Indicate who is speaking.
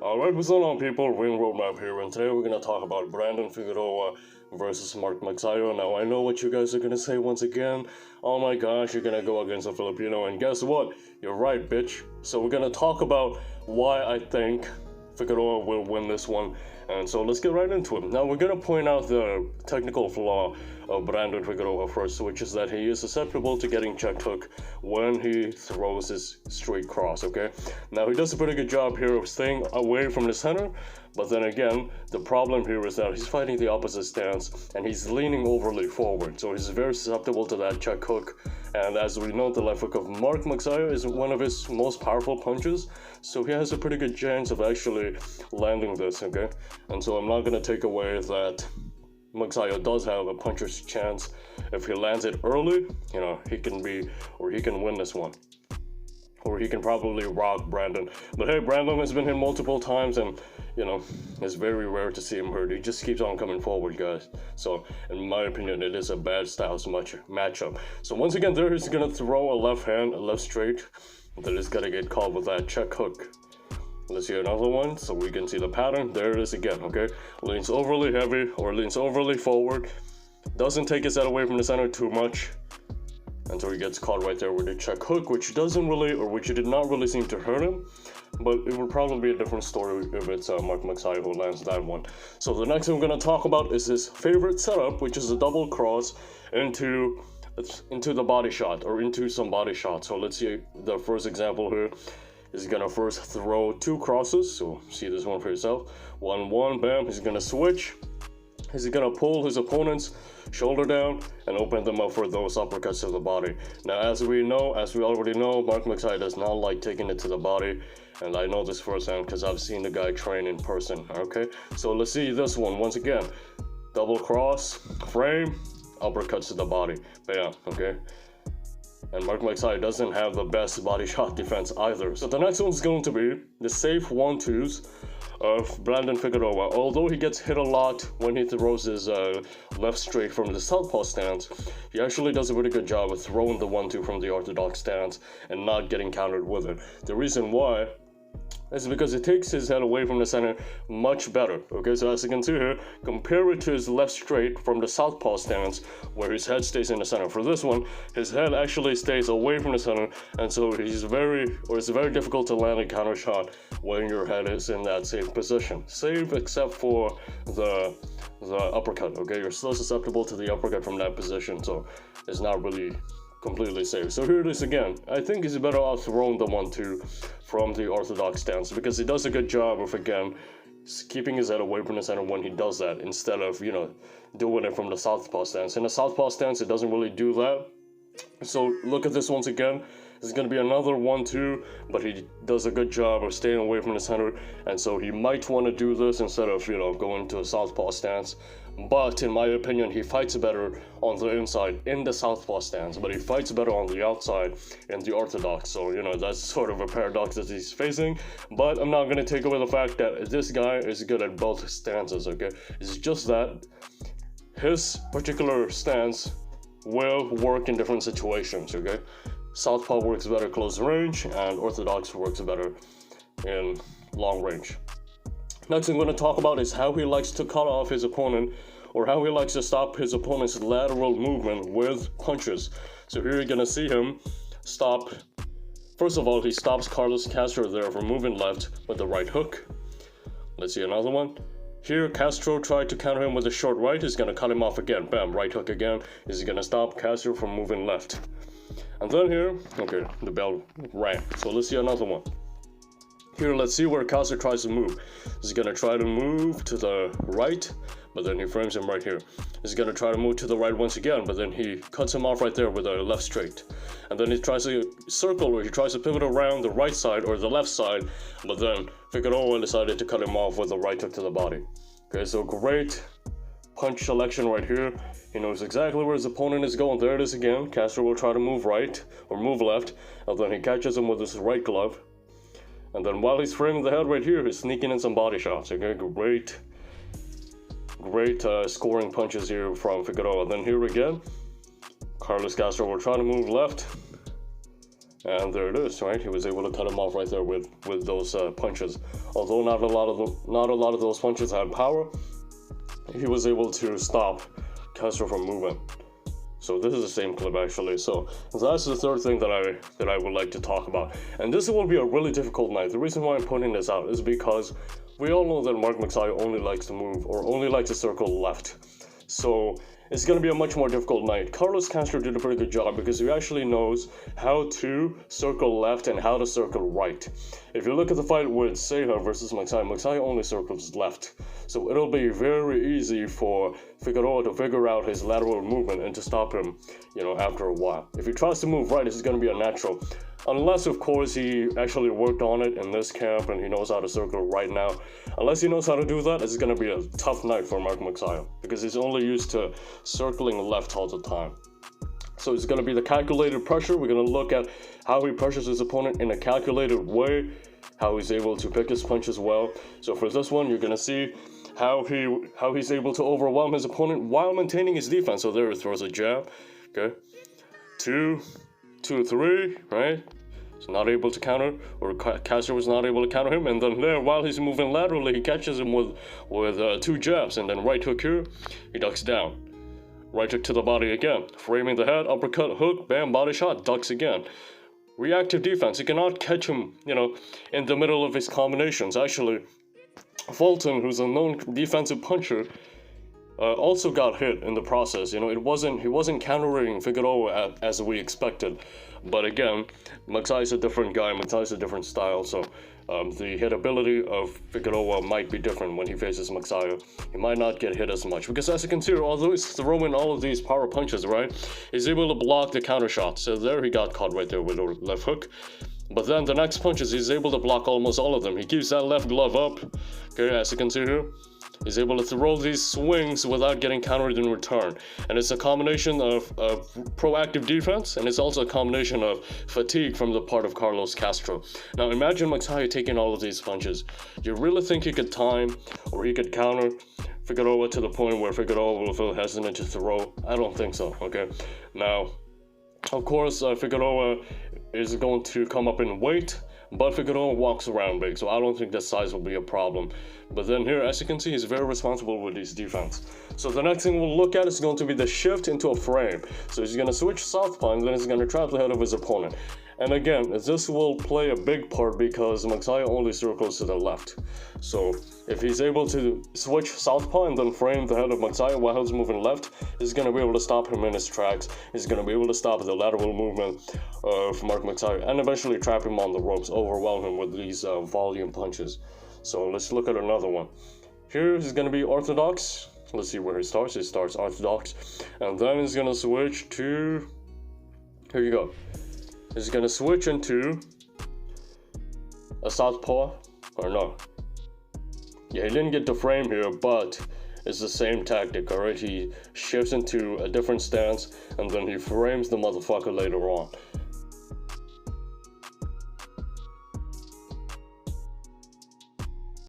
Speaker 1: Alright, what's going on, people? Ring Roadmap here, and today we're going to talk about Brandon Figueroa versus Magsayo. Now, I know what you guys are going to say once again. Oh my gosh, you're going to go against a Filipino, and guess what? You're right, bitch. So we're going to talk about why I think Figueroa will win this one, and so let's get right into it. Now, we're going to point out the technical flaw of Brandon Figueroa first, which is that he is susceptible to getting check hook when he throws his straight cross, okay? Now, he does a pretty good job here of staying away from the center, but then again, the problem here is that he's fighting the opposite stance, and he's leaning overly forward, so he's very susceptible to that check hook. And as we know, the left hook of Magsayo is one of his most powerful punches, so he has a pretty good chance of actually landing this, okay? And so I'm not going to take away that Magsayo does have a puncher's chance. If he lands it early, he can win this one. Or he can probably rock Brandon. But hey, Brandon has been hit multiple times, and it's very rare to see him hurt. He just keeps on coming forward, guys. So in my opinion, it is a bad styles matchup. So once again, there he's gonna throw a left hand, a left straight, that is gonna get caught with that check hook. Let's see another one so we can see the pattern. There it is again, okay? Leans overly heavy or leans overly forward. Doesn't take his head away from the center too much. And so he gets caught right there with the check hook, which did not really seem to hurt him. But it would probably be a different story if it's Magsayo who lands that one. So the next thing we're going to talk about is his favorite setup, which is a double cross into the body shot, or into some body shot. So let's see the first example here. He's gonna first throw two crosses, so see this one for yourself. 1-1, bam, he's gonna switch. He's gonna pull his opponent's shoulder down and open them up for those uppercuts to the body. Now, as we already know, Magsayo does not like taking it to the body, and I know this firsthand because I've seen the guy train in person, okay? So let's see this one, once again. Double cross, frame, uppercuts to the body, bam, okay? And Magsayo doesn't have the best body shot defense either. So the next one's going to be the safe 1-2s of Brandon Figueroa. Although he gets hit a lot when he throws his left straight from the southpaw stance, he actually does a really good job of throwing the 1-2 from the orthodox stance and not getting countered with it. The reason why is because it takes his head away from the center much better. Okay, so as you can see here, compare it to his left straight from the southpaw stance, where his head stays in the center. For this one, his head actually stays away from the center, and so it's very difficult to land a counter shot when your head is in that safe position. Safe except for the uppercut, okay? You're still susceptible to the uppercut from that position, so it's not really completely safe. So here it is again. I think he's better off throwing the 1-2 from the orthodox stance, because he does a good job of, again, keeping his head away from the center when he does that, instead of, doing it from the southpaw stance. In the southpaw stance, it doesn't really do that. So look at this once again. It's going to be another 1-2, but he does a good job of staying away from the center, and so he might want to do this instead of, going to a southpaw stance. But in my opinion, he fights better on the inside in the southpaw stance, but he fights better on the outside in the orthodox. So, that's sort of a paradox that he's facing. But I'm not going to take away the fact that this guy is good at both stances, okay? It's just that his particular stance will work in different situations, okay? Southpaw works better close range, and orthodox works better in long range. Next thing I'm going to talk about is how he likes to cut off his opponent, or how he likes to stop his opponent's lateral movement with punches. So here you're going to see him stop. First of all, he stops Carlos Castro there from moving left with the right hook. Let's see another one. Here, Castro tried to counter him with a short right. He's going to cut him off again. Bam, right hook again. He's going to stop Castro from moving left. And then here, okay, the bell rang. So let's see another one. Here, let's see where Castro tries to move. He's going to try to move to the right, but then he frames him right here. He's going to try to move to the right once again, but then he cuts him off right there with a left straight. And then he tries to circle, or he tries to pivot around the right side or the left side, but then Figueroa decided to cut him off with a right hook to the body. Okay, so great punch selection right here. He knows exactly where his opponent is going. There it is again. Castro will try to move right or move left, and then he catches him with his right glove. And then while he's framing the head right here, he's sneaking in some body shots. Okay, great scoring punches here from Figueroa. Then here again, Carlos Castro will try to move left, And there it is, right? He was able to cut him off right there with those punches. Although not a lot of those punches had power, he was able to stop Castro from moving. So this is the same clip actually. So that's the third thing that I would like to talk about. And this will be a really difficult night. The reason why I'm putting this out is because we all know that Mark Magsayo only likes to move, or only likes to circle left. So it's going to be a much more difficult night. Carlos Castro did a pretty good job because he actually knows how to circle left and how to circle right. If you look at the fight with Ceja versus Magsayo, Magsayo only circles left. So it'll be very easy for Figueroa to figure out his lateral movement and to stop him, after a while. If he tries to move right, it's going to be unnatural. Unless, of course, he actually worked on it in this camp and he knows how to circle right now. Unless he knows how to do that, it's going to be a tough night for Mark Magsayo because he's only used to circling left all the time. So it's going to be the calculated pressure. We're going to look at how he pressures his opponent in a calculated way, how he's able to pick his punches well. So for this one, you're going to see how he's able to overwhelm his opponent while maintaining his defense. So there he throws a jab, okay, 2, 3, right? He's not able to counter, or Castro was not able to counter him, and then there, while he's moving laterally, he catches him with 2 jabs, and then right hook here, he ducks down. Right hook to the body again, framing the head, uppercut, hook, bam, body shot, ducks again. Reactive defense, you cannot catch him, in the middle of his combinations. Actually, Fulton, who's a known defensive puncher, also got hit in the process. He wasn't countering Figueroa as we expected. But again, Magsayo's a different guy, Magsayo's a different style, so the hit ability of Figueroa might be different when he faces Magsayo. He might not get hit as much, because as you can see, although he's throwing all of these power punches, right, he's able to block the counter shot. So there he got caught right there with a left hook. But then the next punches, he's able to block almost all of them. He keeps that left glove up, okay, as you can see here. He's able to throw these swings without getting countered in return. And it's a combination of proactive defense, and it's also a combination of fatigue from the part of Carlos Castro. Now imagine Magsayo taking all of these punches. You really think he could time, or he could counter Figueroa to the point where Figueroa will feel hesitant to throw? I don't think so, okay? Now, of course, Figueroa is going to come up in weight, but Figueroa walks around big, so I don't think that size will be a problem. But then here, as you can see, he's very responsible with his defense. So the next thing we'll look at is going to be the shift into a frame. So he's going to switch southpaw, and then he's going to trap the head of his opponent. And again, this will play a big part because Magsayo only circles to the left. So if he's able to switch southpaw and then frame the head of Magsayo while he's moving left, he's going to be able to stop him in his tracks. He's going to be able to stop the lateral movement of Mark Magsayo and eventually trap him on the ropes, overwhelm him with these volume punches. So let's look at another one. Here he's going to be orthodox. Let's see where he starts. He starts orthodox. And then he's going to switch to... Here you go. He's going to switch into a southpaw, or no. Yeah, he didn't get the frame here, but it's the same tactic, alright? He shifts into a different stance, and then he frames the motherfucker later on.